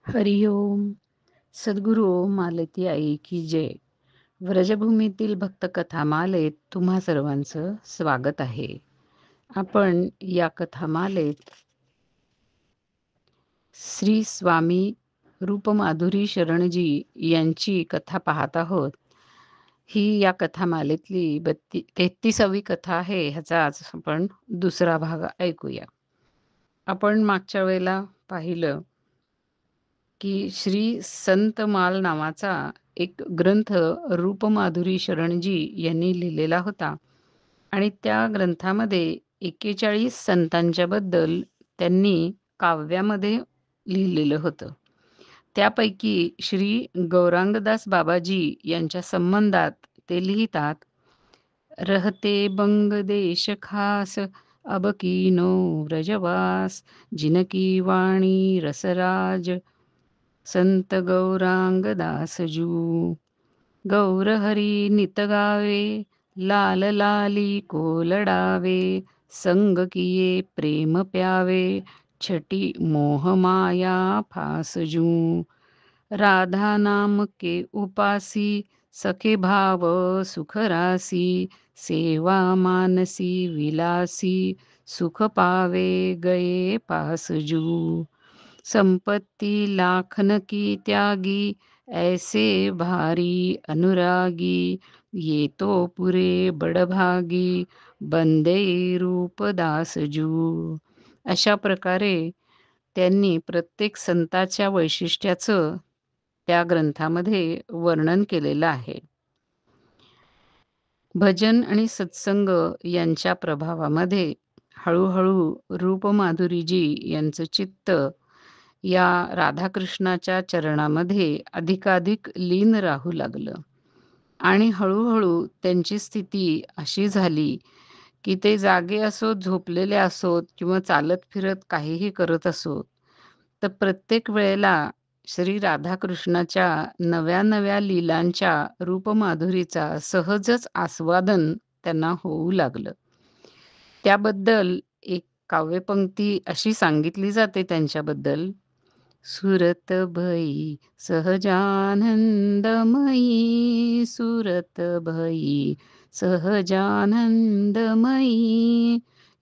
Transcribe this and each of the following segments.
हरिओम. सद्गुरू ओम मालती आई की जय. व्रजभूमीतील भक्तकथामालेत तुम्हा सर्वांचं स्वागत आहे. आपण या कथामालेत श्री स्वामी रूपमाधुरी शरणजी यांची कथा पाहत आहोत. ही या कथामालेतली 33वी कथा आहे. ह्याचा आज आपण दुसरा भाग ऐकूया. आपण मागच्या वेळेला पाहिलं की श्री संतमाल नावाचा एक ग्रंथ रूपमाधुरी शरणजी यांनी लिहिलेला होता आणि त्या ग्रंथामध्ये 41 संतांच्या बद्दल त्यांनी काव्यामध्ये लिहिलेलं होतं. त्यापैकी श्री गौरांगदास बाबाजी यांच्या संबंधात ते लिहितात, रहते बंग देश खास अब कीनो व्रजवास जिनकी वाणी रसराज संत गौरांगदासजू गौरहरी नित गावे लाल लाली कोलडावे संग किये प्रेम प्यावे छटी मोह माया फासजू राधा नाम के उपासी सखे भाव सुखरासी सेवा मानसी विलासी सुख पावे गए पासजू संपत्ति लाखन की त्यागी ऐसे भारी अनुरागी ये तो पुरे बडभागी बंदे रूप दासजू. अशा प्रकारे त्यांनी प्रत्येक संताच्या वैशिष्ट्याचं त्या ग्रंथामध्ये वर्णन केलेलं आहे. भजन आणि सत्संग यांच्या प्रभावामध्ये हळूहळू रूपमाधुरीजी यांचं चित्त या राधाकृष्णाच्या चरणामध्ये अधिकाधिक लीन राहू लागलं आणि हळूहळू त्यांची स्थिती अशी झाली की ते जागे असोत, झोपलेले असोत किंवा चालत फिरत काहीही करत असोत, तर प्रत्येक वेळेला श्री राधाकृष्णाच्या नव्या नव्या लीलांच्या रूपमाधुरीचा सहजच आस्वादन त्यांना होऊ लागलं. त्याबद्दल एक काव्यपंक्ती अशी सांगितली जाते त्यांच्याबद्दल, सुरत भई सहजानंदमयी सुरत भई सहजानंदमयी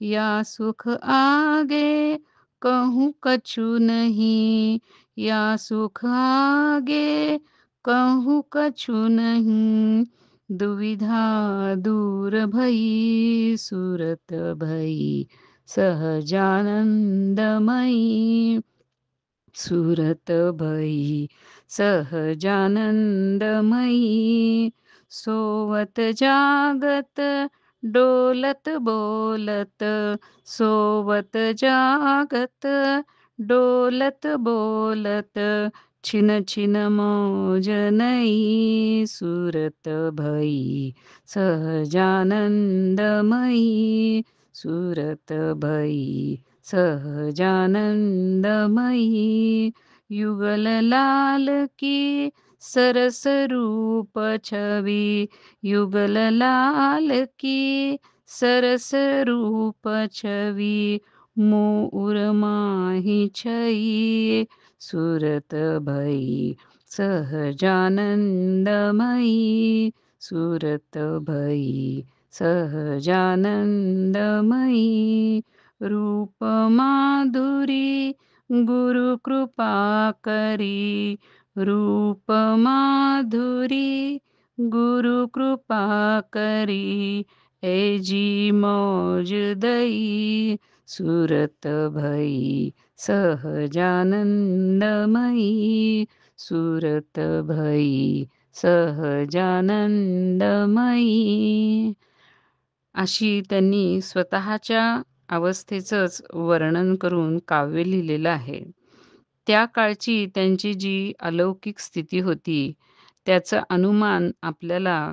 या सुख आगे कहूँ कछु नहीं या सुख आगे कहूँ कछु नहीं दुविधा दूर भई सुरत भई सहजानंदमयी सुरत भई सहजानंदमयी सोवत जागत डोलत बोलत सोवत जागत डोलत बोलत छिन छिन मौज नई सुरत भई सहजानंदमयी सुरत भई सहजानंदमयी युगल लाल की सरस रूप छवि युगल लाल की सरस रूप छवि मोर माही छई सुरत भई सहजानंदमयी सुरत भई सहजानंदमयी रूप माधुरी गुरु कृपा करी रूप माधुरी गुरु कृपा करी ऐजी मौज दई सुरत भई सहजानंदमयी सुरत भई सहजानंदमयी. अशी त्यांनी स्वतःच्या अवस्थेचंच वर्णन करून काव्य लिहिलेलं आहे. त्या काळची त्यांची जी अलौकिक स्थिती होती, त्याचं अनुमान आपल्याला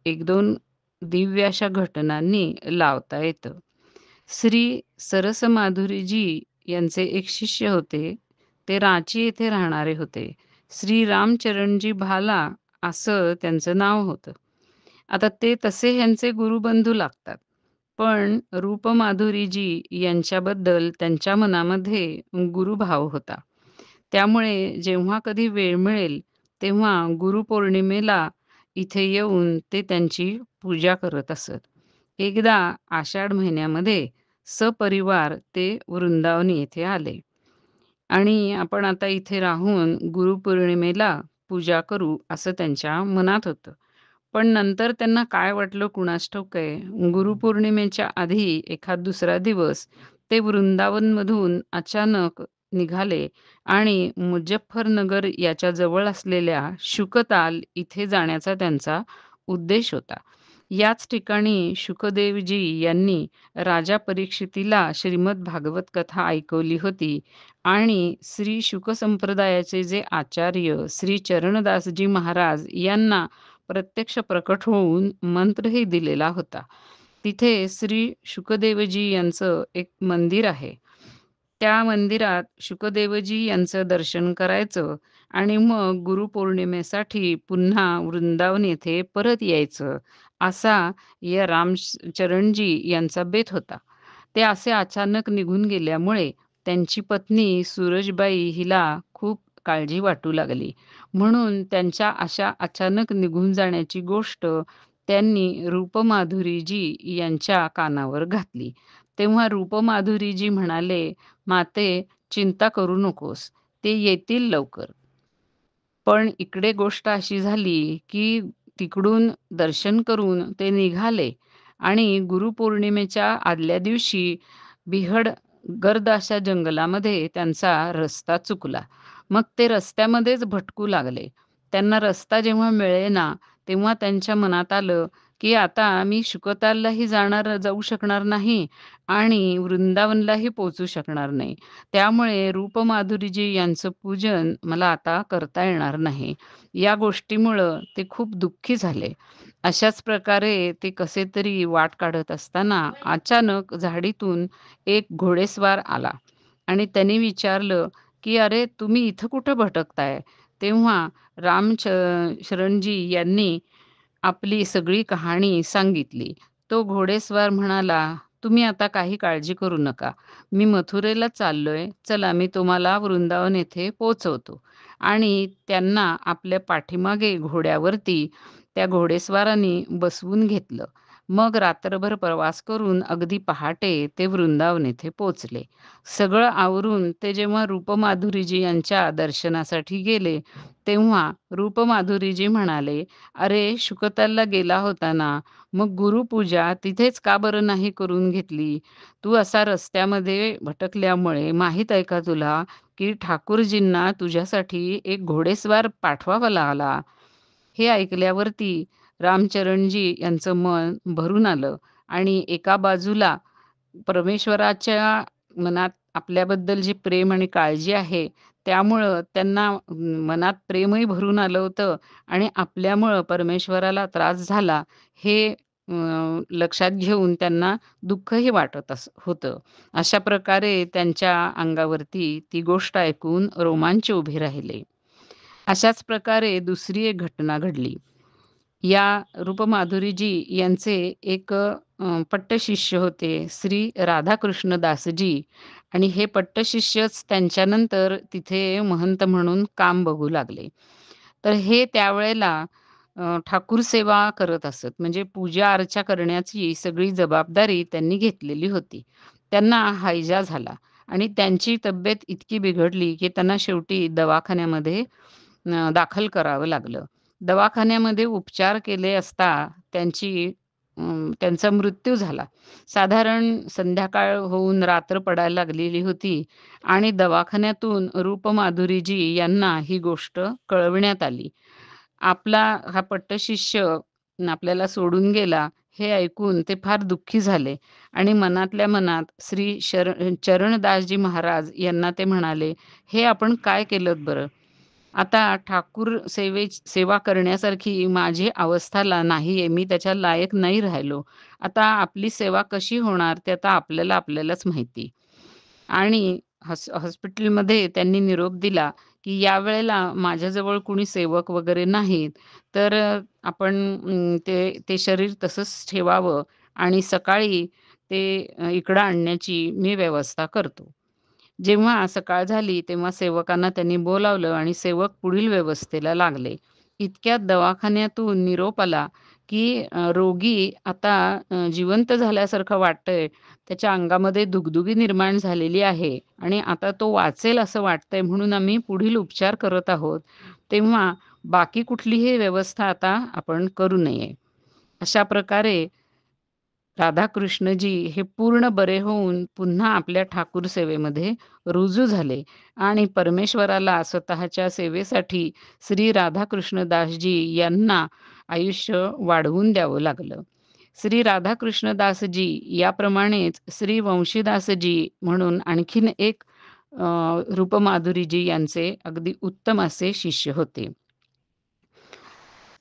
1-2 दिव्य अशा घटनांनी लावता येतं. श्री सरसमाधुरीजी यांचे एक शिष्य होते. ते रांची येथे राहणारे होते. श्री रामचरणजी भाला असं त्यांचं नाव होतं. आता ते तसे ह्यांचे गुरुबंधू लागतात. पण रूपमाधुरीजी यांच्याबद्दल त्यांच्या मनामध्ये गुरुभाव होता. त्यामुळे जेव्हा कधी वेळ मिळेल, तेव्हा गुरुपौर्णिमेला इथे येऊन ते त्यांची पूजा करत असत. एकदा आषाढ महिन्यामध्ये सपरिवार ते वृंदावन येथे आले आणि आपण आता इथे राहून गुरुपौर्णिमेला पूजा करू असं त्यांच्या मनात होतं. पण नंतर त्यांना काय वाटलं कुणास ठाऊक आहे. गुरुपौर्णिमेच्या आधी एखाद दुसरा दिवस ते वृंदावनमधून अचानक निघाले आणि मुझफ्फरनगर याच्या जवळ असलेल्या शुकताल इथे जाण्याचा त्यांचा उद्देश होता. याच ठिकाणी शुकदेवजी यांनी राजा परीक्षितीला श्रीमद भागवत कथा ऐकवली होती आणि श्री शुक संप्रदायाचे जे आचार्य श्री चरणदासजी महाराज यांना प्रत्यक्ष प्रकट होऊन मंत्रही दिलेला होता. तिथे श्री शुकदेवजी यांचं एक मंदिर आहे. त्या मंदिरात शुकदेवजी यांचं दर्शन करायचं आणि मग गुरुपौर्णिमेसाठी पुन्हा वृंदावन येथे परत यायचं, असा या रामचरणजी यांचा बेत होता. ते असे अचानक निघून गेल्यामुळे त्यांची पत्नी सूरजबाई हिला खूप काळजी वाटू लागली. म्हणून त्यांच्या अशा अचानक निघून जाण्याची गोष्ट त्यांनी रूपमाधुरीजी यांच्या कानावर घातली. तेव्हा रूपमाधुरीजी म्हणाले, "माते, चिंता करू नकोस. ते येतील लवकर." पण इकडे गोष्ट अशी झाली, की तिकडून दर्शन करून ते निघाले आणि गुरुपौर्णिमेच्या आदल्या दिवशी बिहड गर्द अशा जंगलामध्ये त्यांचा रस्ता चुकला. मग ते रस्त्यामध्येच भटकू लागले. त्यांना रस्ता जेव्हा मिळेना, तेव्हा त्यांच्या मनात आलं, की आता मी शुकताललाही जाऊ शकणार नाही आणि वृंदावनलाही पोहोचू शकणार नाही. त्यामुळे रूपमाधुरीजी यांचं पूजन मला आता करता येणार नाही. या गोष्टीमुळं ते खूप दुःखी झाले. अशाच प्रकारे ते कसे तरी वाट काढत असताना अचानक झाडीतून एक घोडेस्वार आला आणि त्याने विचारलं, की "अरे, तुम्ही इथं कुठं भटकताय?" तेव्हा शरणजी यांनी आपली सगळी कहाणी सांगितली. तो घोडेस्वार म्हणाला, "तुम्ही आता काही काळजी करू नका. मी मथुरेला चाललोय. चला, मी तुम्हाला वृंदावन येथे पोहोचवतो." आणि त्यांना आपल्या पाठीमागे घोड्यावरती त्या घोडेस्वाराने बसवून घेतलं. मग रात्रभर प्रवास करून अगदी पहाटे ते वृंदावन येथे पोहोचले. सगळं आवरून ते जेव्हा रूपमाधुरीजी यांच्या दर्शनासाठी गेले, तेव्हा रूपमाधुरीजी म्हणाले, "अरे, शुकतालला गेला होता ना, मग गुरुपूजा तिथेच का बरं नाही करून घेतली? तू असा रस्त्यामध्ये भटकल्यामुळे माहीत आहे का तुला, की ठाकूरजींना तुझ्यासाठी एक घोडेस्वार पाठवावा लागला." हे ऐकल्यावरती रामचरणजी यांचं मन भरून आलं आणि एका बाजूला परमेश्वराच्या मनात आपल्याबद्दल जे प्रेम आणि काळजी आहे, त्यामुळं त्यांना मनात प्रेमही भरून आलं होतं आणि आपल्यामुळं परमेश्वराला त्रास झाला हे लक्षात घेऊन त्यांना दुःखही वाटत होतं. अशा प्रकारे त्यांच्या अंगावरती ती गोष्ट ऐकून रोमांच उभे राहिले. अशाच प्रकारे दुसरी एक घटना घडली. या रूपमाधुरीजी यांचे एक पट्टशिष्य होते श्री राधाकृष्ण दासजी आणि हे पट्टशिष्यच त्यांच्यानंतर तिथे महंत म्हणून काम बघू लागले. तर हे त्यावेळेला ठाकूर सेवा करत असत. म्हणजे पूजा अर्चा करण्याची सगळी जबाबदारी त्यांनी घेतलेली होती. त्यांना हैजा झाला आणि त्यांची तब्येत इतकी बिघडली, की त्यांना शेवटी दवाखान्यामध्ये दाखल करावं लागलं. दवाखान्यामध्ये उपचार केले असता त्यांची त्यांचा मृत्यू झाला. साधारण संध्याकाळ होऊन रात्र पडायला लागलेली होती आणि दवाखान्यातून रूपमाधुरीजी यांना ही गोष्ट कळविण्यात आली. आपला हा पट्टशिष्य आपल्याला सोडून गेला हे ऐकून ते फार दुःखी झाले आणि मनातल्या मनात श्री चरणदासजी महाराज यांना ते म्हणाले, "हे आपण काय केलत बरं? आता ठाकूर सेवा करण्यासारखी माझी अवस्था नाही आहे. मी त्याच्या लायक नाही राहिलो. आता आपली सेवा कशी होणार ते आता आपल्यालाच माहिती." आणि हॉस्पिटलमध्ये त्यांनी निरोप दिला, की "यावेळेला माझ्याजवळ कुणी सेवक वगैरे नाहीत. तर आपण ते शरीर तसंच ठेवावं आणि सकाळी ते इकडं आणण्याची मी व्यवस्था करतो." जेव्हा सकाळ झाली तेव्हा सेवकांना त्यांनी बोलावलं आणि सेवक पुढील व्यवस्थेला लागले. इतक्यात दवाखान्यातून निरोप आला, की रोगी आता जिवंत झाल्यासारखं वाटतंय. त्याच्या अंगामध्ये दुगदुगी निर्माण झालेली आहे आणि आता तो वाचेल असं वाटतंय म्हणून आम्ही पुढील उपचार करत आहोत. तेव्हा बाकी कुठलीही व्यवस्था आता आपण करू नये. अशा प्रकारे राधाकृष्णजी हे पूर्ण बरे होऊन पुन्हा आपल्या ठाकूर सेवेमध्ये रुजू झाले आणि परमेश्वराला स्वतःच्या सेवेसाठी श्री राधाकृष्णदासजी यांना आयुष्य वाढवून द्यावं लागलं. श्री राधाकृष्णदासजी याप्रमाणेच श्री वंशीदासजी म्हणून आणखीन एक रूपमाधुरीजी यांचे अगदी उत्तम असे शिष्य होते.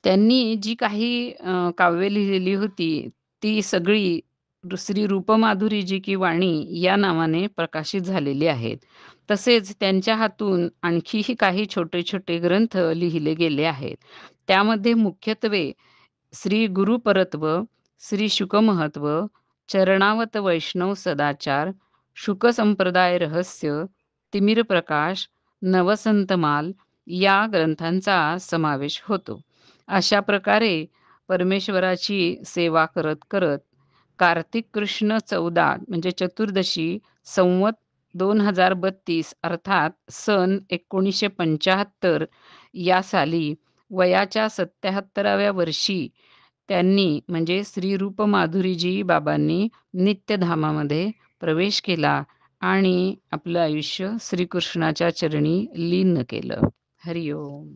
त्यांनी जी काही काव्य लिहिलेली होती, ती सगळी श्री रूपमाधुरीजी की वाणी या नावाने प्रकाशित झालेली आहेत. तसेच त्यांच्या हातून आणखीही काही छोटे-छोटे ग्रंथ लिहिले गेले आहेत. त्यामध्ये मुख्यत्वे श्री गुरुपरत्व, श्री शुकमहत्व, चरणावत वैष्णव सदाचार, शुक संप्रदाय रहस्य, तिमिर प्रकाश, नवसंतमाल या ग्रंथांचा समावेश होतो. अशा प्रकारे परमेश्वराची सेवा करत-करत कार्तिक कृष्ण 14 म्हणजे चतुर्दशी संवत 2032 अर्थात सन 1975 या साली वयाच्या 77व्या वर्षी त्यांनी म्हणजे श्री रूपमाधुरीजी बाबांनी नित्यधामामध्ये प्रवेश केला आणि आपलं आयुष्य श्रीकृष्णाच्या चरणी लीन केलं. हरी ओम.